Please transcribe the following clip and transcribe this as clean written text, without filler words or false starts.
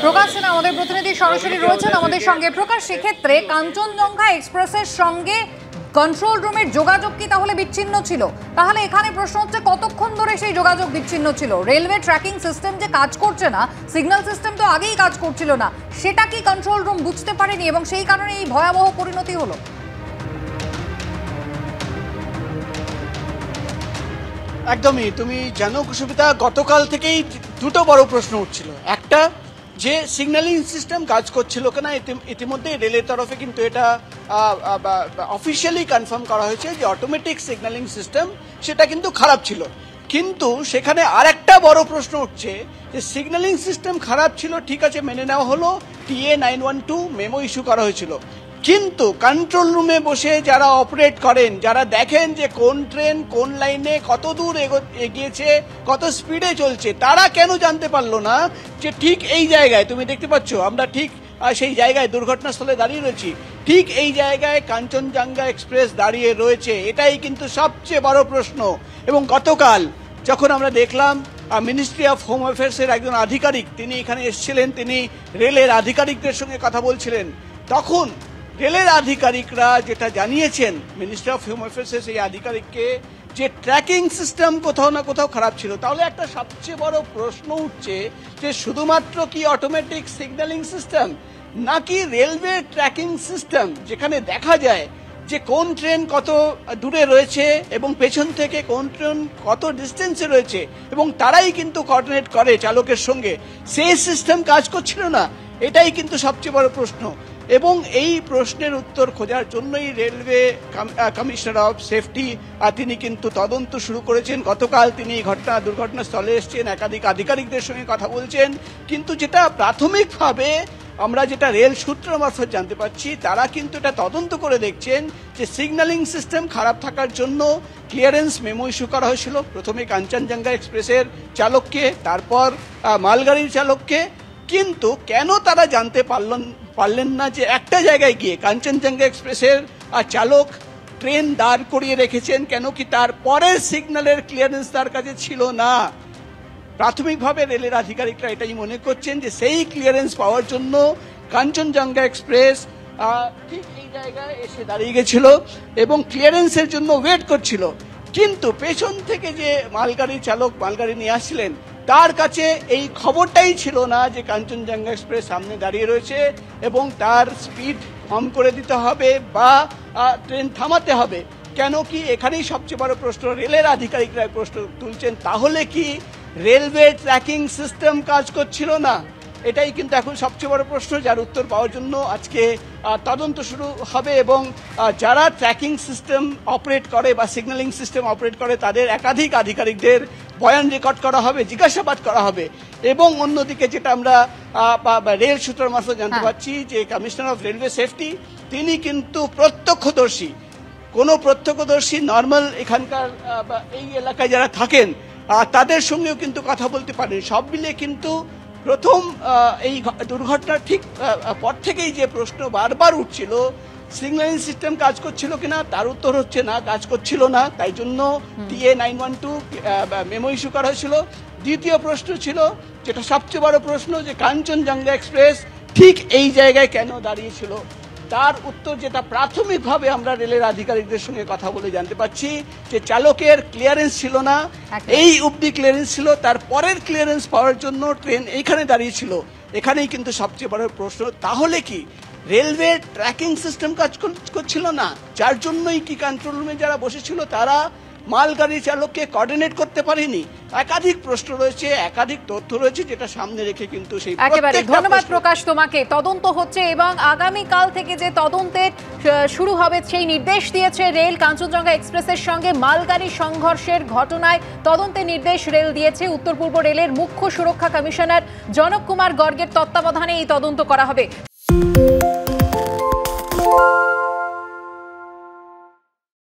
প্রকাশ সিনহা আমাদের প্রতিনিধি সরাসরি রয়েছেন আমাদের সঙ্গে। প্রকাশ, সেক্ষেত্রে কাঞ্চনজঙ্ঘা এক্সপ্রেসের সঙ্গে কন্ট্রোল রুমের যোগাযোগ কি তাহলে বিচ্ছিন্ন ছিল? তাহলে এখানে প্রশ্ন হচ্ছে কতক্ষণ ধরে সেই যোগাযোগ বিচ্ছিন্ন ছিল? রেলওয়ে ট্র্যাকিং সিস্টেম যে কাজ করছে না, সিগন্যাল সিস্টেম তো আগেই কাজ করছিল না, সেটা কি কন্ট্রোল রুম বুঝতে পারেনি এবং সেই কারণে এই ভয়াবহ পরিণতি হলো? একদমই, তুমি জানো কুসুমিতা, গতকাল থেকেই দুটো বড় প্রশ্ন উঠছিল। একটা, যে সিগন্যালিং সিস্টেম কাজ করছিল কিনা। ইতিমধ্যে রেলের তরফে কিন্তু এটা অফিসিয়ালি কনফার্ম করা হয়েছে যে অটোমেটিক সিগন্যালিং সিস্টেম সেটা কিন্তু খারাপ ছিল। কিন্তু সেখানে আরেকটা বড় প্রশ্ন উঠছে যে সিগন্যালিং সিস্টেম খারাপ ছিল, ঠিক আছে, মেনে নেওয়া হলো, TA912 মেমো ইস্যু করা হয়েছিল, কিন্তু কন্ট্রোল রুমে বসে যারা অপারেট করেন, যারা দেখেন যে কোন ট্রেন কোন লাইনে কত দূর এগিয়েছে, কত স্পিডে চলছে, তারা কেন জানতে পারলো না যে ঠিক এই জায়গায়, তুমি দেখতে পাচ্ছ আমরা ঠিক সেই জায়গায় দুর্ঘটনাস্থলে দাঁড়িয়ে রয়েছি, ঠিক এই জায়গায় কাঞ্চনজঙ্ঘা এক্সপ্রেস দাঁড়িয়ে রয়েছে? এটাই কিন্তু সবচেয়ে বড় প্রশ্ন। এবং গতকাল যখন আমরা দেখলাম মিনিস্ট্রি অফ হোম অ্যাফেয়ার্সের একজন আধিকারিক তিনি এখানে এসেছিলেন, তিনি রেলের আধিকারিকদের সঙ্গে কথা বলছিলেন, তখন রেলের আধিকারিকরা যেটা জানিয়েছেন মিনিস্ট্রি অফ হোম অ্যাফেয়ার্সের সেই আধিকারিককে, যে ট্র্যাকিং সিস্টেম কোথাও না কোথাও খারাপ ছিল। তাহলে একটা সবচেয়ে বড় প্রশ্ন উঠছে যে শুধুমাত্র কি অটোমেটিক সিগন্যালিং সিস্টেম, নাকি রেলওয়ে ট্র্যাকিং সিস্টেম, যেখানে দেখা যায় যে কোন ট্রেন কত দূরে রয়েছে এবং পেছন থেকে কোন ট্রেন কত ডিস্টেন্সে রয়েছে, এবং তারাই কিন্তু কোঅর্ডিনেট করে চালকের সঙ্গে, সেই সিস্টেম কাজ করছিল না? এটাই কিন্তু সবচেয়ে বড় প্রশ্ন। এবং এই প্রশ্নের উত্তর খোঁজার জন্যই রেলওয়ে কমিশনার অফ সেফটি তিনি কিন্তু তদন্ত শুরু করেছেন। গতকাল তিনি দুর্ঘটনাস্থলে এসেছেন, একাধিক আধিকারিকদের সঙ্গে কথা বলছেন। কিন্তু যেটা প্রাথমিকভাবে আমরা যেটা রেল সূত্র মারফত জানতে পারছি, তারা কিন্তু এটা তদন্ত করে দেখছেন যে সিগন্যালিং সিস্টেম খারাপ থাকার জন্য ক্লিয়ারেন্স মেমো ইস্যু করা হয়েছিল, প্রথমে কাঞ্চনজঙ্ঘা এক্সপ্রেসের চালককে, তারপর মালগাড়ির চালককে। কিন্তু কেন তারা জানতে পারলেন না যে একটা জায়গায় গিয়ে কাঞ্চনজঙ্ঘা এক্সপ্রেসের চালক ট্রেন দাঁড় করিয়ে রেখেছেন, কেন কি তার পরের সিগন্যালের ক্লিয়ারেন্স তার কাছে ছিল না? প্রাথমিকভাবে রেলের আধিকারিকরা এটাই মনে করছেন যে সেই ক্লিয়ারেন্স পাওয়ার জন্য কাঞ্চনজঙ্ঘা এক্সপ্রেস ঠিক এই জায়গায় এসে দাঁড়িয়ে গেছিল এবং ক্লিয়ারেন্সের জন্য ওয়েট করছিল। কিন্তু পেছন থেকে যে মালগাড়ির চালক মালগাড়ি নিয়ে আসছিলেন, তার কাছে এই খবরটাই ছিল না যে কাঞ্চনজঙ্ঘা এক্সপ্রেস সামনে দাঁড়িয়ে রয়েছে এবং তার স্পিড কম করে দিতে হবে বা ট্রেন থামাতে হবে। কেন কি, এখানেই সবচেয়ে বড় প্রশ্ন। রেলের আধিকারিকরা প্রশ্ন তুলছেন, তাহলে কি রেলওয়ে ট্র্যাকিং সিস্টেম কাজ করছিল না? এটাই কিন্তু এখন সবচেয়ে বড় প্রশ্ন, যার উত্তর পাওয়ার জন্য আজকে তদন্ত শুরু হবে। এবং যারা ট্র্যাকিং সিস্টেম অপারেট করে বা সিগন্যালিং সিস্টেম অপারেট করে, তাদের একাধিক আধিকারিকদের বয়ান রেকর্ড করা হবে, জিজ্ঞাসাবাদ করা হবে। এবং অন্যদিকে যেটা আমরা রেল সূত্রের মারফত জানতে পারছি যে কমিশনার অফ রেলওয়ে সেফটি তিনি কিন্তু প্রত্যক্ষদর্শী, কোনো প্রত্যক্ষদর্শী নর্মাল এখানকার এই এলাকায় যারা থাকেন তাদের সঙ্গেও কিন্তু কথা বলতে পারেন। সব মিলিয়ে কিন্তু প্রথম এই দুর্ঘটনার ঠিক পর থেকেই যে প্রশ্ন বারবার উঠছিল, সিগন্যালিং সিস্টেম কাজ করছিল কিনা, তার উত্তর হচ্ছে না, কাজ করছিল না, তাই জন্য TA912 মেমো ইস্যু করা হয়েছিল। দ্বিতীয় প্রশ্ন ছিল, যেটা সবচেয়ে বড় প্রশ্ন, যে কাঞ্চনজঙ্ঘা এক্সপ্রেস ঠিক এই জায়গায় কেন দাঁড়িয়েছিল, তার উত্তর যেটা প্রাথমিকভাবে আমরা রেলের আধিকারিকদের সঙ্গে কথা বলে জানতে পারছি যে চালকের ক্লিয়ারেন্স ছিল না, এই অবধি ক্লিয়ারেন্স ছিল, তার পরের ক্লিয়ারেন্স পাওয়ার জন্য ট্রেন এইখানে দাঁড়িয়েছিল। এখানেই কিন্তু সবচেয়ে বড় প্রশ্ন, তাহলে কি রেলওয়ে ট্র্যাকিং সিস্টেম কাজ করছিল না, যার জন্যই কি কন্ট্রোল রুমে যারা বসেছিল তারা মালগাড়ি চালককে কোঅর্ডিনেট করতে পারেনি? একাধিক প্রশ্ন রয়েছে, একাধিক তথ্য রয়েছে, যেটা সামনে রেখে কিন্তু সেই একেবারে ধন্যবাদ প্রকাশ তোমাকে। তদন্ত হচ্ছে এবং আগামীকাল থেকে যে তদন্তের শুরু হবে সেই নির্দেশ দিয়েছে রেল। কাঞ্চনজঙ্ঘা এক্সপ্রেসের সঙ্গে মালগাড়ি সংঘর্ষের ঘটনায় তদন্তের নির্দেশ রেল দিয়েছে। উত্তর পূর্ব রেলের মুখ্য সুরক্ষা কমিশনার জনক কুমার গর্গের তত্ত্বাবধানে এই তদন্ত করা হবে।